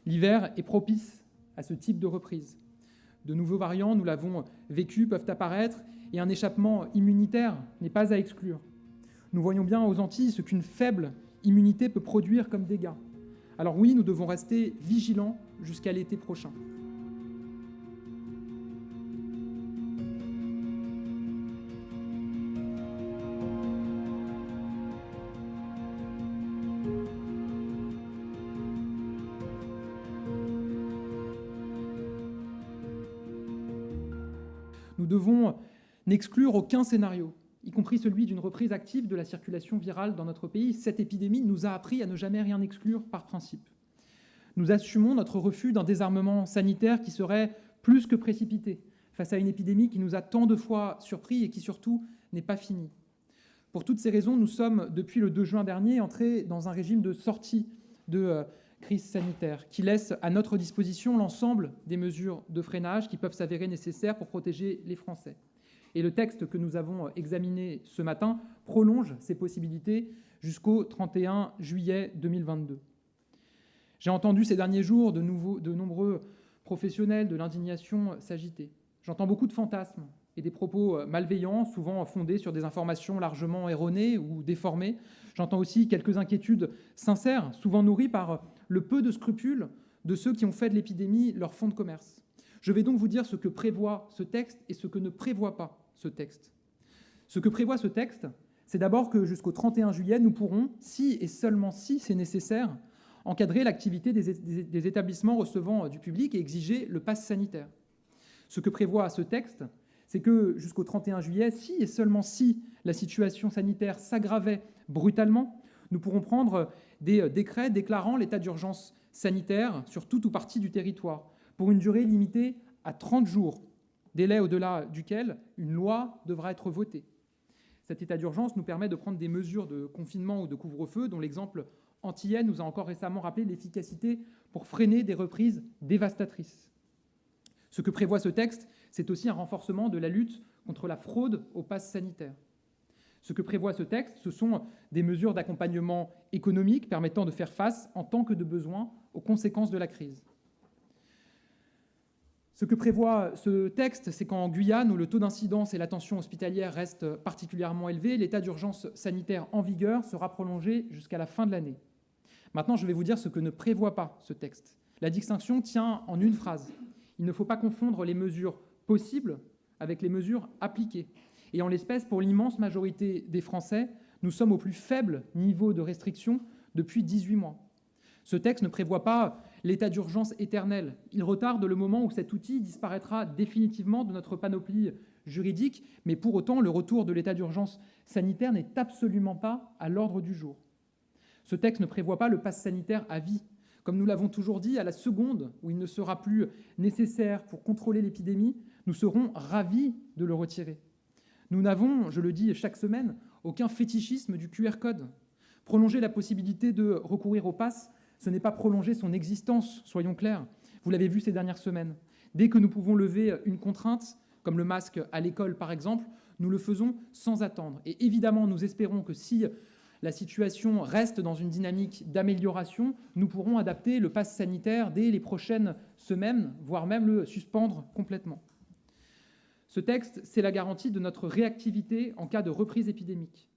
L'hiver est propice à ce type de reprise. De nouveaux variants, nous l'avons vécu, peuvent apparaître et un échappement immunitaire n'est pas à exclure. Nous voyons bien aux Antilles ce qu'une faible immunité peut produire comme dégâts. Alors oui, nous devons rester vigilants jusqu'à l'été prochain. Nous devons n'exclure aucun scénario, y compris celui d'une reprise active de la circulation virale dans notre pays. Cette épidémie nous a appris à ne jamais rien exclure par principe. Nous assumons notre refus d'un désarmement sanitaire qui serait plus que précipité face à une épidémie qui nous a tant de fois surpris et qui surtout n'est pas finie. Pour toutes ces raisons, nous sommes, depuis le 2 juin dernier, entrés dans un régime de sortie de crise sanitaire qui laisse à notre disposition l'ensemble des mesures de freinage qui peuvent s'avérer nécessaires pour protéger les Français. Et le texte que nous avons examiné ce matin prolonge ces possibilités jusqu'au 31 juillet 2022. J'ai entendu ces derniers jours de nombreux professionnels de l'indignation s'agiter. J'entends beaucoup de fantasmes et des propos malveillants, souvent fondés sur des informations largement erronées ou déformées. J'entends aussi quelques inquiétudes sincères, souvent nourries par le peu de scrupules de ceux qui ont fait de l'épidémie leur fonds de commerce. Je vais donc vous dire ce que prévoit ce texte et ce que ne prévoit pas ce texte. Ce que prévoit ce texte, c'est d'abord que jusqu'au 31 juillet, nous pourrons, si et seulement si c'est nécessaire, encadrer l'activité des établissements recevant du public et exiger le pass sanitaire. Ce que prévoit ce texte, c'est que jusqu'au 31 juillet, si et seulement si la situation sanitaire s'aggravait brutalement, nous pourrons prendre des décrets déclarant l'état d'urgence sanitaire sur tout ou partie du territoire, pour une durée limitée à 30 jours, délai au-delà duquel une loi devra être votée. Cet état d'urgence nous permet de prendre des mesures de confinement ou de couvre-feu dont l'exemple antillais nous a encore récemment rappelé l'efficacité pour freiner des reprises dévastatrices. Ce que prévoit ce texte, c'est aussi un renforcement de la lutte contre la fraude au pass sanitaire. Ce que prévoit ce texte, ce sont des mesures d'accompagnement économique permettant de faire face, en tant que de besoin, aux conséquences de la crise. Ce que prévoit ce texte, c'est qu'en Guyane, où le taux d'incidence et la tension hospitalière restent particulièrement élevés, l'état d'urgence sanitaire en vigueur sera prolongé jusqu'à la fin de l'année. Maintenant, je vais vous dire ce que ne prévoit pas ce texte. La distinction tient en une phrase. Il ne faut pas confondre les mesures possibles avec les mesures appliquées. Et en l'espèce, pour l'immense majorité des Français, nous sommes au plus faible niveau de restriction depuis 18 mois. Ce texte ne prévoit pas l'état d'urgence éternel. Il retarde le moment où cet outil disparaîtra définitivement de notre panoplie juridique, mais pour autant, le retour de l'état d'urgence sanitaire n'est absolument pas à l'ordre du jour. Ce texte ne prévoit pas le pass sanitaire à vie. Comme nous l'avons toujours dit, à la seconde où il ne sera plus nécessaire pour contrôler l'épidémie, nous serons ravis de le retirer. Nous n'avons, je le dis chaque semaine, aucun fétichisme du QR code. Prolonger la possibilité de recourir au pass, ce n'est pas prolonger son existence, soyons clairs. Vous l'avez vu ces dernières semaines. Dès que nous pouvons lever une contrainte, comme le masque à l'école par exemple, nous le faisons sans attendre. Et évidemment, nous espérons que si la situation reste dans une dynamique d'amélioration, nous pourrons adapter le pass sanitaire dès les prochaines semaines, voire même le suspendre complètement. Ce texte, c'est la garantie de notre réactivité en cas de reprise épidémique.